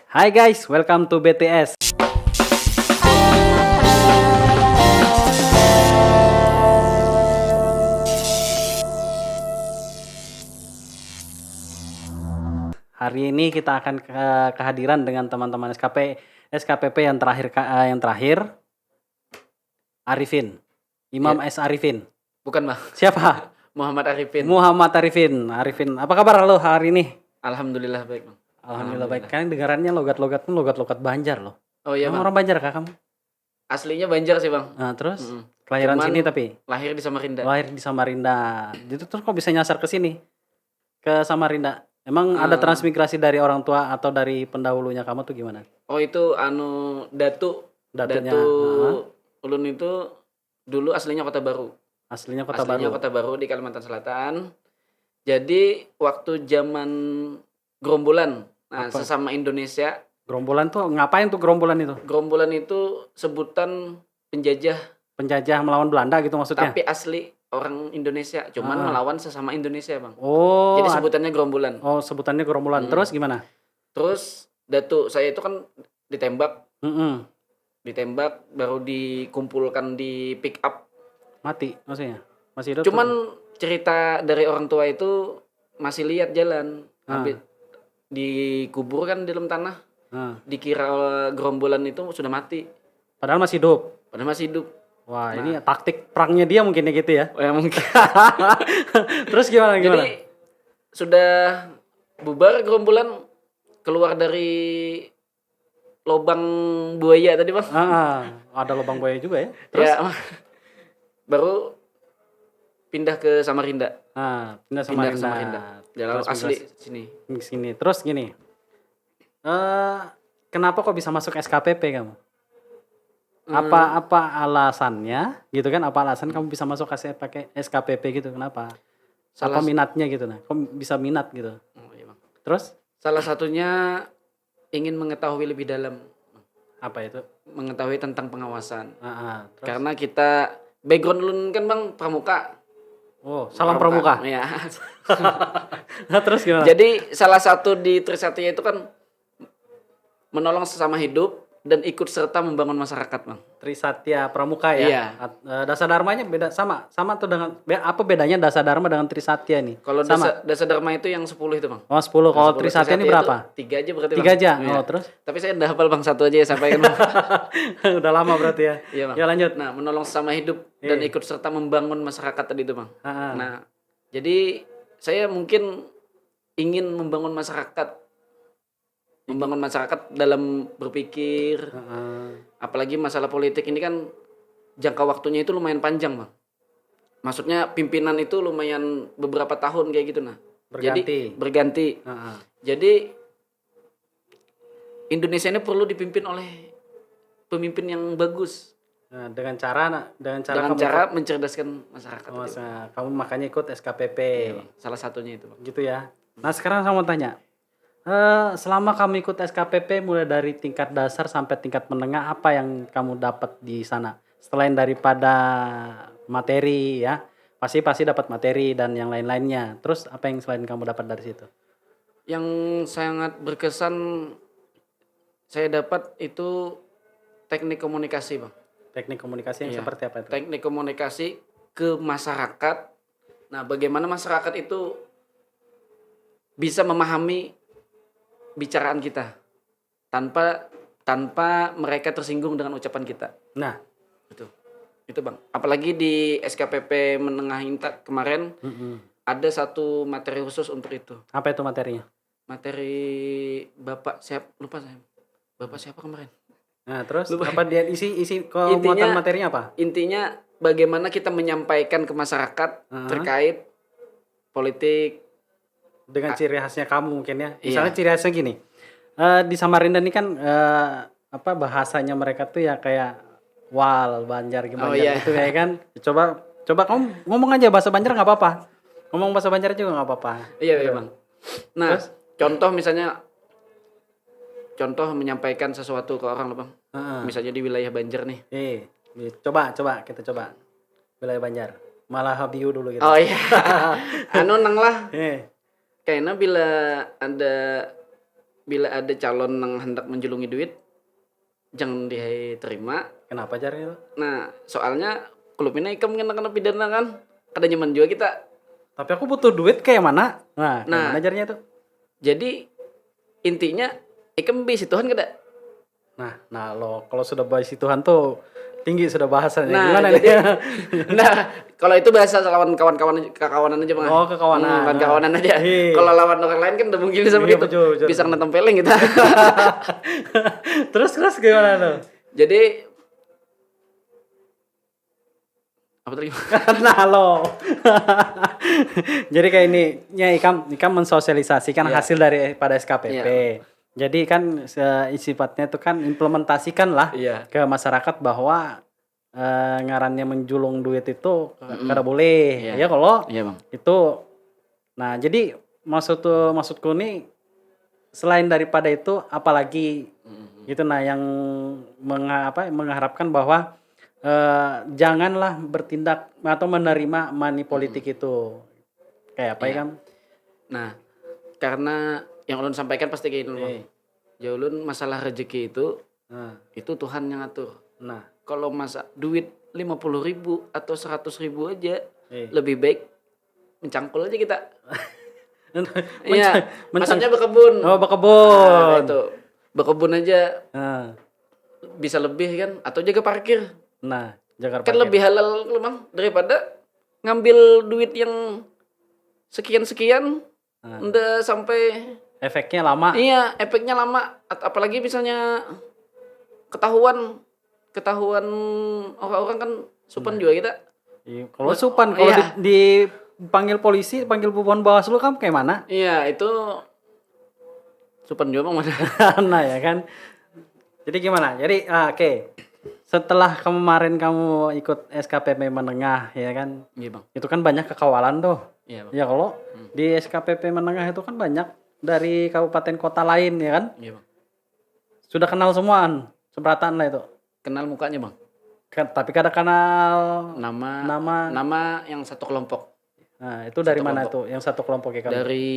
Hai guys, welcome to BTS. Hari ini kita akan kehadiran dengan teman-teman SKPP yang terakhir Arifin. Imam S. Arifin. Bukan bang, Siapa? Muhammad Arifin. Muhammad Arifin. Arifin, apa kabar lo hari ini? Alhamdulillah baik bang. Alhamdulillah baik. Kan dengarannya logat-logat Banjar loh. Oh iya Kamu bang. orang Banjar kah kamu? Aslinya Banjar sih bang. Nah, terus Mm-mm. kelahiran Cuman sini tapi lahir di Samarinda. lahir di Samarinda. Itu terus kok bisa nyasar ke sini? Ke Samarinda. Emang ada transmigrasi dari orang tua atau dari pendahulunya kamu tuh gimana? Oh itu Datu. Datunya, Datu ulun itu dulu aslinya Kota Baru. aslinya Kota Aslinya Baru. Kota Baru di Kalimantan Selatan. Jadi waktu zaman gerombolan, nah Apa? sesama Indonesia, Gerombolan tuh ngapain tuh gerombolan itu? gerombolan itu sebutan penjajah, Penjajah melawan Belanda gitu maksudnya? tapi asli orang Indonesia, cuman melawan sesama Indonesia bang. Oh, Jadi sebutannya gerombolan. oh sebutannya gerombolan. Terus gimana? Terus Datu saya itu kan ditembak Mm-mm. baru dikumpulkan di pick up. Mati maksudnya? Masih hidup? Cuman cerita dari orang tua itu masih lihat jalan. Habis dikubur kan di dalam tanah. Dikira gerombolan itu sudah mati. Padahal masih hidup. Padahal masih hidup. Wah, ini taktik perangnya dia mungkin ya gitu ya. Oh ya mungkin. Terus gimana? Jadi sudah bubar gerombolan, keluar dari lubang buaya tadi bang. Ada lubang buaya juga ya. Terus Ya, baru pindah ke Samarinda. pindah Pindah ke Samarinda. Samarinda. Jalan Terus asli sini. Sini. Terus gini. Kenapa kok bisa masuk SKPP kamu? Apa alasannya gitu kan? Apa alasan kamu bisa masuk pakai SKPP gitu? Kenapa? Apa minatnya gitu nah? Kok bisa minat gitu? Oh, iya, Bang. Terus Salah satunya ingin mengetahui lebih dalam, apa itu? mengetahui tentang pengawasan. Terus? Karena kita background lu kan bang pramuka. Oh, salam pramuka. Ya. Nah, terus gimana? Jadi salah satu di Trisatya itu kan menolong sesama hidup dan ikut serta membangun masyarakat bang. Trisatya Pramuka ya. Iya. Dasa Dharmanya beda sama tuh dengan apa bedanya Dasa Dharma dengan Trisatya nih? Kalau sama. Dasa Dharma itu yang 10 itu bang. Oh 10. Kalau Trisatya ini berapa? 3 aja berarti 3 bang. aja. Iya. Oh terus? Tapi saya udah hafal bang, satu aja ya sampaikan. Udah lama berarti ya. Iya bang. Ya lanjut. Nah menolong sesama hidup dan ikut serta membangun masyarakat tadi itu bang. Nah jadi saya mungkin ingin membangun masyarakat dalam berpikir. Apalagi masalah politik ini kan jangka waktunya itu lumayan panjang bang. Maksudnya pimpinan itu lumayan beberapa tahun kayak gitu nah. Berganti. Jadi Indonesia ini perlu dipimpin oleh pemimpin yang bagus. Dengan cara mencerdaskan masyarakat. Kamu makanya ikut SKPP. Iya, salah satunya itu bang. Gitu ya. Nah sekarang saya mau tanya. Selama kamu ikut SKPP mulai dari tingkat dasar sampai tingkat menengah, apa yang kamu dapat di sana? Selain daripada materi ya, pasti dapat materi dan yang lain-lainnya. Terus apa yang selain kamu dapat dari situ? Yang sangat berkesan saya dapat itu teknik komunikasi bang. Teknik komunikasi yang seperti apa itu? Teknik komunikasi ke masyarakat. Nah, bagaimana masyarakat itu bisa memahami bicaraan kita tanpa mereka tersinggung dengan ucapan kita. Nah, itu bang. Apalagi di SKPP menengah intak kemarin ada satu materi khusus untuk itu. Apa itu materinya? Materi Bapak siapa kemarin? Nah, terus apa dia isi muatan materinya apa? Intinya bagaimana kita menyampaikan ke masyarakat terkait politik. Dengan ciri khasnya kamu mungkin ya. Misalnya ciri khasnya gini. Di Samarinda ini kan bahasanya mereka tuh ya kayak Banjar gimana gitu ya kan. Coba kamu ngomong aja bahasa Banjar enggak apa-apa. Ngomong bahasa Banjar juga enggak apa-apa. Iya, Bang. Nah, terus? Contoh menyampaikan sesuatu ke orang loh, Bang. Misalnya di wilayah Banjar nih. Coba kita coba. Wilayah Banjar. Malah Habiu dulu gitu. Oh iya. Nang lah. Kayaknya bila ada bila ada calon yang hendak menjulungi duit, jangan diterima. Kenapa jarnya itu? Nah, soalnya klub ini ikam kena pidana kan. Kada nyaman juga kita. Tapi aku butuh duit kayak mana? Nah, kayak Nah. mana jarnya itu? Jadi intinya ikam bisi Tuhan kada. Nah lo kalau sudah bahas Tuhan tuh tinggi sudah bahasannya. Nah, Gimana jadi, nih? nah, kalau itu bahasa lawan kekawanan aja bang. Oh, kekawanan. Lawan kawanan aja. Iya. Kalau lawan orang lain kan udah mungkin sama Iya, itu. betul. Bisa kena tempeleng kita. terus gimana tuh? Jadi apa tadi? Nah lo. Jadi kayak ini, ya Ikam mensosialisasikan Iya. hasil dari pada SKPP. Iya. Jadi kan sifatnya itu kan implementasikan lah Iya. ke masyarakat bahwa ngarannya menjulung duit itu kada boleh. Iya. Ya kalau Iya bang. itu. Nah jadi maksudku nih selain daripada itu apalagi gitu nah yang mengharapkan bahwa janganlah bertindak atau menerima money politik itu kayak apa ya Iya. kan? Nah, karena yang ulun sampaikan pasti kayak gitu bang. Eh. Ya ulun masalah rezeki Nah, itu Tuhan yang ngatur. nah, Kalau masa duit 50.000 atau 100.000 aja eh. lebih baik mencangkul aja kita. Mencang- Iya, mencang- maksudnya berkebun. Oh, Nah, berkebun. itu berkebun aja Nah, bisa lebih kan, atau jaga parkir jaga kan parkir. lebih halal bang daripada ngambil duit yang sekian udah sampai Efeknya lama. iya efeknya lama. Apalagi misalnya ketahuan orang-orang kan supan juga kita. Iya, kalau supan kalau Iya. dipanggil polisi, panggil bubuan Bawaslu kan kayak mana? Iya itu supan juga bang mana. Nah ya kan. Jadi gimana? Jadi oke. Setelah kemarin kamu ikut SKPP menengah ya kan. Iya bang. Itu kan banyak kekawalan tuh. Iya bang. Ya kalau di SKPP menengah itu kan banyak dari kabupaten kota lain ya kan. Iya bang. Sudah kenal semuaan, seberatan lah itu. Kenal mukanya bang. Tapi kada kenal Nama yang satu kelompok. Nah, itu dari Satu mana kelompok. itu? Yang satu kelompok ya kamu? Dari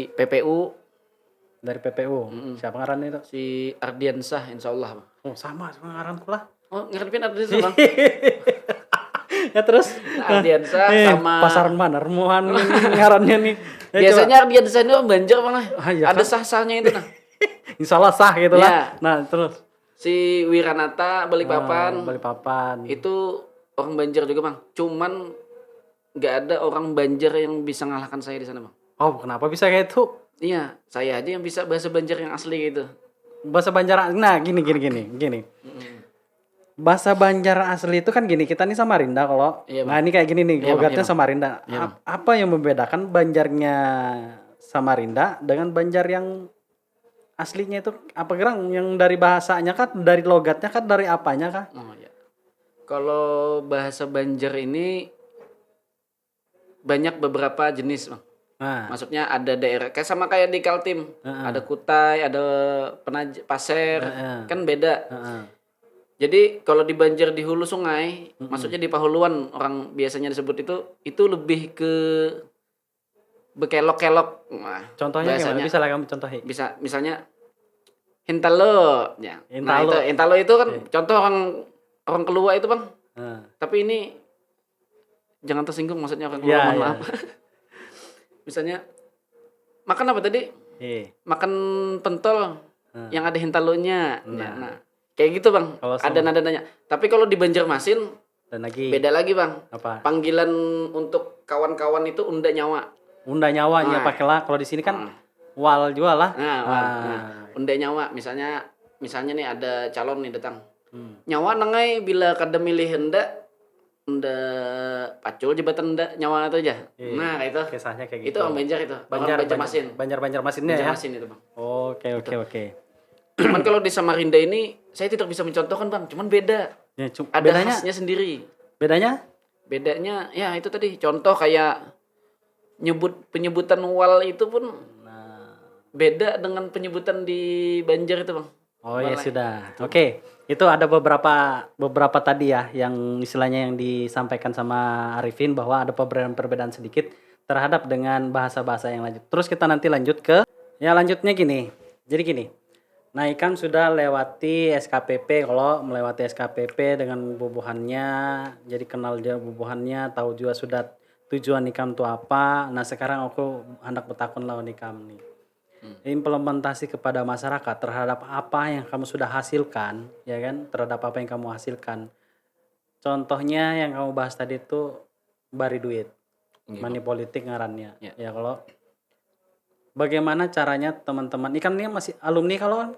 PPU Dari PPU. Siapa ngarannya itu? si Ardiansah insya Allah bang. Oh, sama ngaranku lah. Oh ngerti Ardiansah bang. Ya terus Ardiansah sama pasaran mana remuhan ngarannya nih. Ya, biasanya Ardiansah itu Banjar bang. Ah, iya Ada kan? sah-sahnya itu nah. Insya Allah sah gitu lah. Iya. Nah terus. Si Wiranata Balikpapan Balikpapan. itu orang Banjar juga bang. Cuman nggak ada orang Banjar yang bisa ngalahkan saya di sana bang. Oh kenapa bisa kayak itu? Iya, saya aja yang bisa bahasa Banjar yang asli gitu. Bahasa Banjar. Nah gini. Bahasa Banjar asli itu kan gini, kita nih Samarinda kalau. Iya, Bang. Nah ini kayak gini nih, Iya, Bang, logatnya iya, Bang. Samarinda. Iya, Bang. Apa yang membedakan Banjarnya Samarinda dengan Banjar yang aslinya itu apa gerang? Yang dari bahasanya kah, dari logatnya kah, dari apanya kah? Oh ya. Kalau bahasa Banjar ini banyak beberapa jenis bang. Nah, Maksudnya ada daerah kayak sama kayak di Kaltim, ada Kutai, ada Pasir, kan beda. heeh. Jadi kalau di Banjar di hulu sungai, maksudnya di Pahuluan orang biasanya disebut itu lebih ke bekelok-kelok. Nah, Contohnya gimana? bahasanya Bisa lah kamu contohin. bisa misalnya hintalo, ya. Nah, Hintalo. hintalo itu kan contoh orang keluar itu bang. Nah, Tapi ini jangan tersinggung maksudnya orang Iya, keluar, mohon iya. maaf. Misalnya makan apa tadi? Makan pentol yang ada hintalonya. Nah, kayak gitu bang. Kalau Ada nada-nadanya. Tapi kalau di Banjarmasin dan lagi beda lagi bang. apa? Panggilan untuk kawan-kawan itu unda nyawa. Unda nyawanya Nah. pakai lah. Kalau di sini kan wal juga lah. Nah, unda nyawa. Misalnya nih ada calon nih datang. Nyawa nengai bila kada milih unda pacul jabatan unda nyawa itu aja. Nah, itu. Kisahnya kayak Itu gitu. orang Banjar itu. Orang Banjarmasin. Banjarmasinnya ya. Banjarmasin itu bang. Oke. Cuman kalau di Samarinda ini saya tidak bisa mencontohkan bang. Cuman beda. Ya, Ada bedanya khasnya sendiri. bedanya Bedanya ya itu tadi. Contoh kayak penyebutan wal itu pun beda dengan penyebutan di Banjar itu bang. Oh ya sudah. Oke. Itu ada beberapa tadi ya yang istilahnya yang disampaikan sama Arifin bahwa ada perbedaan sedikit terhadap dengan bahasa-bahasa yang lanjut. Terus kita nanti lanjut ke lanjutnya gini. Jadi gini, nah Ikam sudah lewati SKPP, kalau melewati SKPP dengan bubuhannya, jadi kenal dia bubuhannya, tahu juga sudah tujuan Ikam itu apa. Nah sekarang aku hendak bertakun lawan Ikam nih. Implementasi kepada masyarakat terhadap apa yang kamu sudah hasilkan, ya kan? Terhadap apa yang kamu hasilkan. Contohnya yang kamu bahas tadi itu bari duit, money politik ngarannya. Ya kalau bagaimana caranya teman-teman, Ikam ini masih alumni, kalau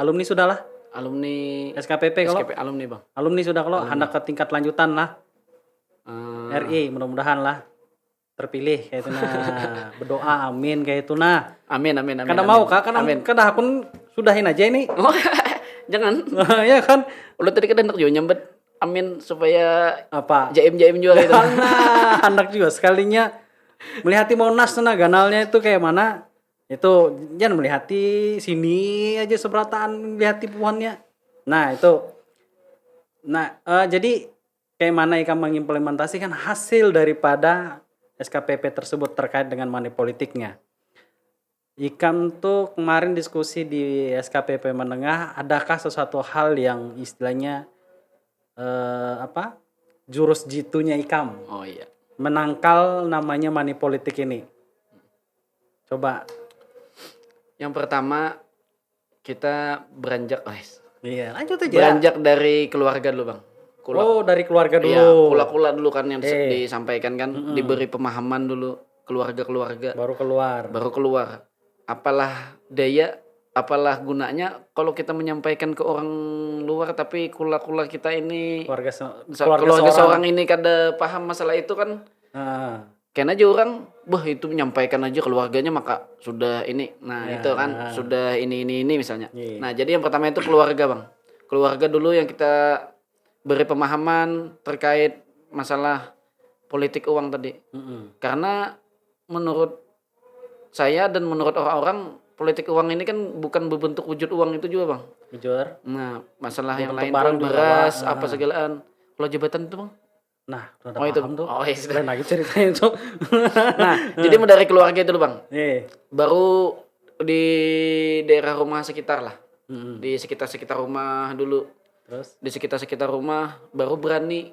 alumni sudahlah, Alumni SKPP kalau SKP alumni bang. alumni sudah, kalau hendak ke tingkat lanjutan lah, RI mudah-mudahan lah terpilih kayak itu nah. Berdoa amin kayak itu nah. Amin. Karena mau kak, karena aku sudahin aja ini. Oh, jangan. Ya kan. Udah tadi kan hendak juga nyambet amin supaya Apa? jaim juga gitu. Nah, hendak juga sekalinya melihati Monas nah ganalnya itu kayak mana. Itu jangan melihati sini aja seberataan melihati pohonnya. Nah itu. Nah jadi kayak mana Ikam mengimplementasikan hasil daripada SKPP tersebut terkait dengan money politiknya. Ikam tuh kemarin diskusi di SKPP menengah, adakah sesuatu hal yang istilahnya jurus jitunya Ikam Oh iya. menangkal namanya money politik ini? Coba. Yang pertama kita beranjak, Iya, lanjut aja. beranjak dari keluarga dulu bang. Dari keluarga dulu. Iya, kula dulu kan yang disampaikan kan, diberi pemahaman dulu keluarga. Baru keluar. Baru keluar. Apalah daya, apalah gunanya kalau kita menyampaikan ke orang luar tapi kula kita ini keluarga seorang ini kada paham masalah itu kan. Kena aja orang, itu menyampaikan aja keluarganya maka sudah ini. Nah, itu kan sudah ini misalnya. Nah, jadi yang pertama itu keluarga, Bang. Keluarga dulu yang kita beri pemahaman terkait masalah politik uang tadi. Karena menurut saya dan menurut orang-orang politik uang ini kan bukan berbentuk wujud uang itu juga, Bang. Jujur. Nah, masalah yang lain barang beras apa segalaan. Kalau jabatan itu, Bang. Nah, udah itu. paham tuh. Iya, sudah. Lagi ceritanya itu. Nah, jadi dari keluarga itu, Bang. Baru di daerah rumah sekitar lah. Di sekitar rumah dulu. Terus di sekitar rumah baru berani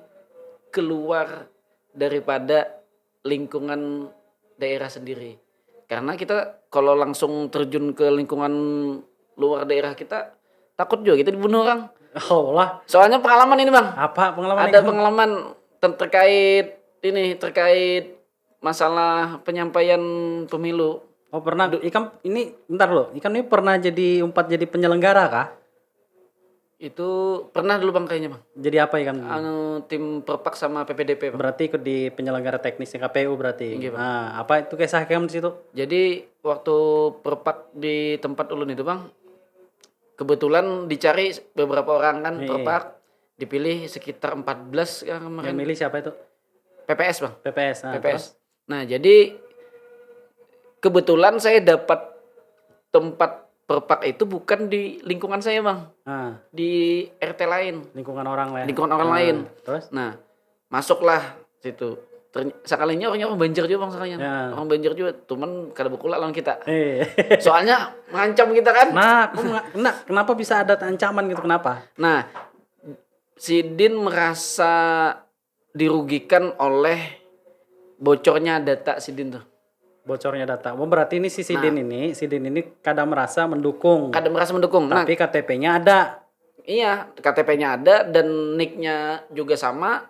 keluar daripada lingkungan daerah sendiri. Karena kita kalau langsung terjun ke lingkungan luar daerah kita takut juga kita dibunuh orang. Oh lah. Soalnya pengalaman ini, Bang. Apa pengalaman? Ada pengalaman terkait masalah penyampaian pemilu. Oh pernah. Ikam ini bentar loh. Ikam ini pernah jadi penyelenggara kah? Itu pernah dulu, Bang, kayaknya, Bang. Jadi apa Ikam? Tim Perpak sama PPDP, Bang. Berarti ikut di penyelenggara teknisnya KPU berarti. Iya, Bang. Nah, apa itu kisah Ikam di situ? Jadi waktu Perpak di tempat ulun itu, Bang, kebetulan dicari beberapa orang kan Perpak, dipilih sekitar 14 kan kemarin. Yang milih siapa itu? PPS, Bang. PPS. Nah, PPS. Nah, jadi kebetulan saya dapat tempat Perpak itu bukan di lingkungan saya, Bang. Di RT lain. Lingkungan orang lain. Terus? Nah, masuklah situ. Sekalinya orang Banjar juga, Bang, sekalian. Orang Banjar juga, cuman kada berkulak lawan kita. Soalnya mengancam kita kan. Nah, kenapa bisa ada ancaman gitu? Kenapa? Nah, si Din merasa dirugikan oleh bocornya data si Din tuh. Bocornya data. Berarti ini si Din ini kadang merasa mendukung. Tapi KTP-nya ada. Iya, KTP-nya ada dan nick-nya juga sama.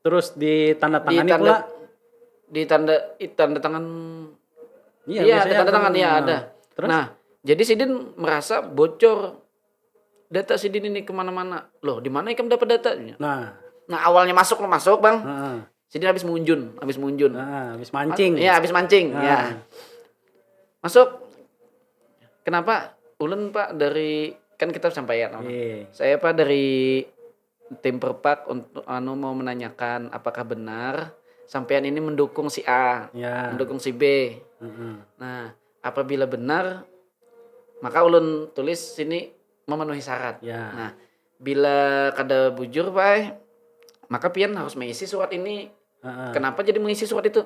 Terus ditandatangani pula. Tanda tangan. Iya, tanda tangan ya ada. Terus? Nah, jadi si Din merasa bocor data si Din ini kemana-mana. Loh, di mana Ikam dapat datanya? Nah, awalnya masuk, Bang. Si Din habis munjun. Habis mancing. Iya, habis mancing. Ya. Masuk. Kenapa? Ulun, Pak, dari kan kita sampaikan. Saya, Pak, dari tim Perpak untuk mau menanyakan apakah benar sampean ini mendukung si A, mendukung si B. Nah, apabila benar, maka ulun tulis sini memenuhi syarat. Nah, bila kada bujur, Pak, maka pian harus mengisi surat ini. Kenapa jadi mengisi surat itu?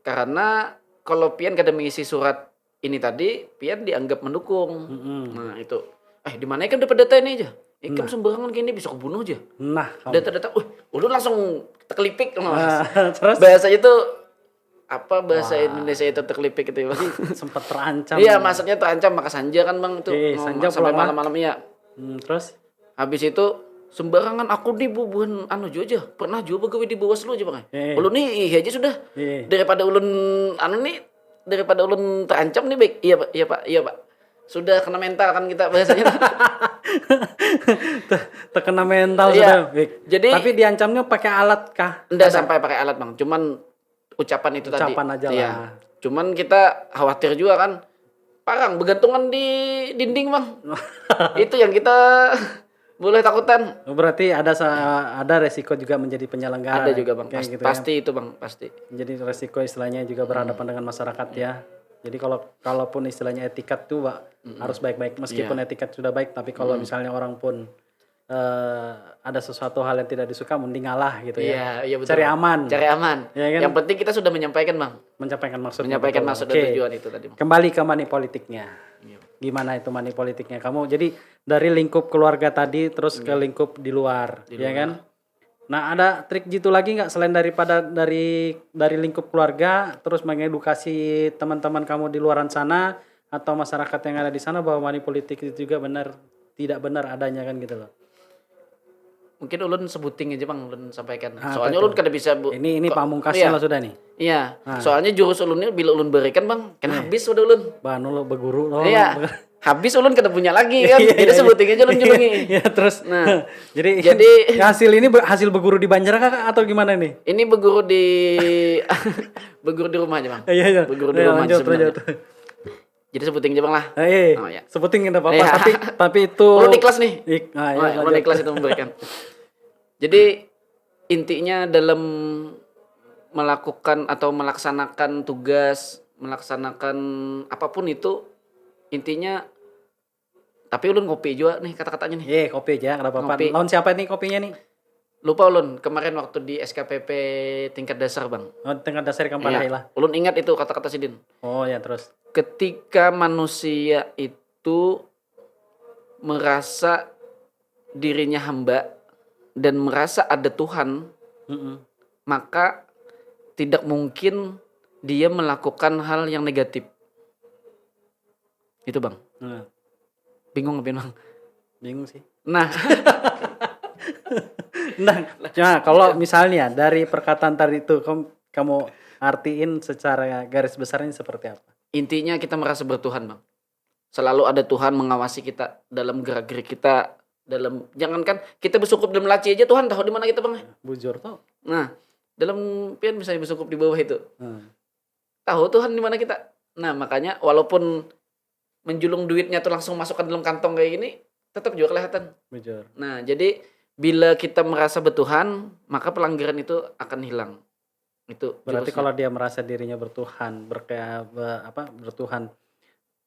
Karena kalau pian kada mengisi surat ini tadi pian dianggap mendukung. Mm-mm. Nah itu, di mana kan dapat data ini aja. Ikam sembarangan gini bisa kebunuh aja. Nah, Data-data, ulun langsung terkelipik. terus Bahasanya itu apa bahasa Indonesia itu terkelipik itu, Bang? sempat terancam. Iya, maksudnya terancam maka Sanja kan, Bang, itu. Sanja Sampai pulang malam-malam ya. Terus Habis itu sembarangan aku di bubuhan anu aja. Pernah juga begawe di Bawaslu aja, Bang. Ulun nih aja sudah. Daripada ulun anu nih, daripada ulun terancam nih, baik. Iya, Pak. Sudah kena mental kan kita bahasanya. terkena mental Iya. sudah. Baik. Jadi tapi diancamnya pakai alat kah? enggak sampai pakai alat, Bang. Cuman ucapan itu tadi. Ucapan aja Iya. lah. Cuman kita khawatir juga kan. Parang bergantungan di dinding, Bang. Itu yang kita boleh takutan. Berarti ada resiko juga menjadi penyelenggara. Ada juga, Bang. Kayak gitu Pasti itu, Bang, pasti. Jadi resiko istilahnya juga berhadapan dengan masyarakat ya. Jadi kalaupun istilahnya etikat tuh harus baik-baik, meskipun etikat sudah baik, tapi kalau misalnya orang pun ada sesuatu hal yang tidak disuka, mending ngalah gitu ya. Iya, betul. Cari aman. Ya, kan? Yang penting kita sudah menyampaikan, Bang. Menyampaikan maksud. Menyampaikan maksud dan tujuan itu tadi, Bang. Kembali ke money politiknya. Gimana itu money politiknya? Kamu jadi dari lingkup keluarga tadi terus ke lingkup di luar, ya kan? Nah, ada trik gitu lagi nggak selain daripada dari lingkup keluarga terus mengedukasi teman-teman kamu di luaran sana atau masyarakat yang ada di sana bahwa money politik itu juga tidak benar adanya kan gitu loh. Mungkin ulun sebuting aja, Bang, ulun sampaikan. Soalnya ulun kada bisa ini pamungkasnya lah sudah nih. Iya. Soalnya jurus ulun ini bila ulun berikan, Bang, kan habis sudah ulun. Banu lo berguru lo. Iya. Habis ulun kada punya lagi kan. Jadi sebuting aja ulun julungi. Iya, terus. Nah, jadi hasil ini hasil berguru di Banjar kah atau gimana nih? Ini berguru di berguru di rumah aja, Bang. Iya. Berguru di rumah aja sebenarnya. Jadi sebuting aja, Bang lah. Iya. Sebuting enggak apa-apa, tapi itu ulun ikhlas nih. Ulun ikhlas itu memberikan. Jadi intinya dalam melakukan atau melaksanakan tugas, melaksanakan apapun itu intinya. Tapi ulun ngopi juga nih kata-katanya nih. Kopi aja, enggak apa-apa. Lawan siapa nih kopinya nih? Lupa ulun kemarin waktu di SKPP tingkat dasar, Bang. Tingkat dasar Kampar lah. Ulun ingat itu kata-kata Sidin. Oh ya, terus. Ketika manusia itu merasa dirinya hamba dan merasa ada Tuhan, maka tidak mungkin dia melakukan hal yang negatif. Itu, Bang. Bingung nggak, Bang? Bingung sih. Nah, kalau misalnya dari perkataan tadi itu kamu artiin secara garis besarnya seperti apa? Intinya kita merasa bertuhan, Bang. Selalu ada Tuhan mengawasi kita dalam gerak-gerik kita, jangankan kita bersukup dalam laci aja Tuhan tahu di mana kita, Bang. Bujur tuh. Nah, dalam pian misalnya bersukup di bawah itu. Tahu Tuhan di mana kita. Nah, makanya walaupun menjulung duitnya tuh langsung masuk ke dalam kantong kayak gini, tetap juga kelihatan. Bujur. Nah, jadi bila kita merasa bertuhan, maka pelanggaran itu akan hilang. Itu berarti jurusnya. Kalau dia merasa dirinya bertuhan, bertuhan.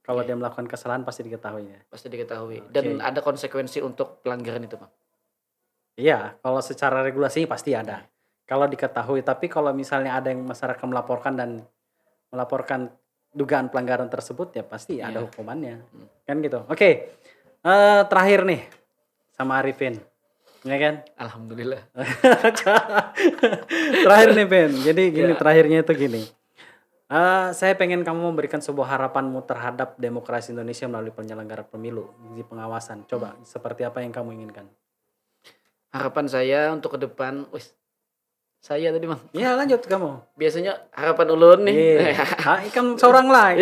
Kalau dia melakukan kesalahan pasti diketahui ya. Pasti diketahui. Dan ada konsekuensi untuk pelanggaran itu, Bang. Iya, kalau secara regulasinya pasti ada. Kalau diketahui, tapi kalau misalnya ada yang masyarakat melaporkan dugaan pelanggaran tersebut ya pasti ada hukumannya. Kan gitu. Oke. Terakhir nih sama Arifin. Ya kan? Alhamdulillah. Terakhir nih, Ben. Jadi gini, terakhirnya itu gini. Saya pengen kamu memberikan sebuah harapanmu terhadap demokrasi Indonesia melalui penyelenggara pemilu di pengawasan. Coba seperti apa yang kamu inginkan? Harapan saya untuk ke depan, saya tadi, Bang. Iya, lanjut kamu. Biasanya harapan ulun nih. Ikam seorang lah.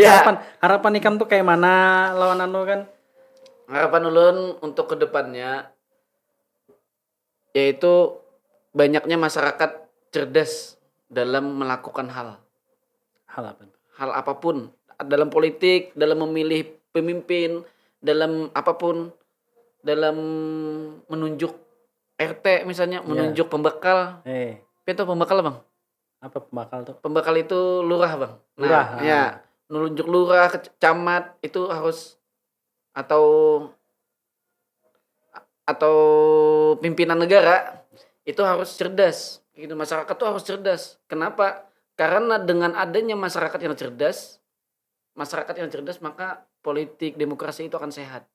Harapan ikam tuh kayak mana lawan anu kan? Harapan ulun untuk ke depannya yaitu banyaknya masyarakat cerdas dalam melakukan hal apa? Hal apapun, dalam politik, dalam memilih pemimpin, dalam apapun, dalam menunjuk RT misalnya, menunjuk pembakal. Itu pembakal, Bang. Apa pembakal tuh? Pembakal itu lurah, Bang. Lurah. Menunjuk lurah, camat itu harus atau pimpinan negara itu harus cerdas. Gitu, masyarakat tuh harus cerdas. Kenapa? Karena dengan adanya masyarakat yang cerdas, masyarakat yang cerdas, maka politik demokrasi itu akan sehat.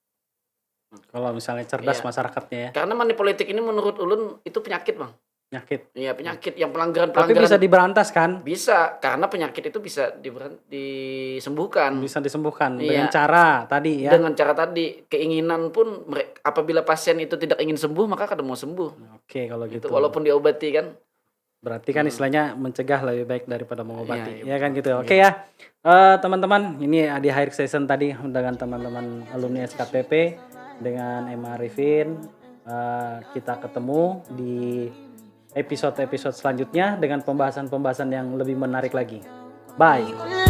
Kalau misalnya cerdas Iya. masyarakatnya ya. Karena money politik ini menurut ulun itu penyakit, Bang. Penyakit. Iya, penyakit yang Tapi pelanggaran-pelanggaran bisa diberantas kan? bisa, karena penyakit itu bisa disembuhkan Bisa disembuhkan Iya. dengan cara tadi ya. dengan cara tadi. Keinginan pun apabila pasien itu tidak ingin sembuh, maka kada mau sembuh. Oke, kalau Gitu. gitu. Walaupun diobati kan. Berarti kan istilahnya mencegah lebih baik daripada mengobati. Iya, Ya kan gitu. Oke ya. Teman-teman, ini di akhir session tadi dengan teman-teman alumni SKPP dengan Emma Arifin. Kita ketemu di episode-episode selanjutnya dengan pembahasan-pembahasan yang lebih menarik lagi. Bye.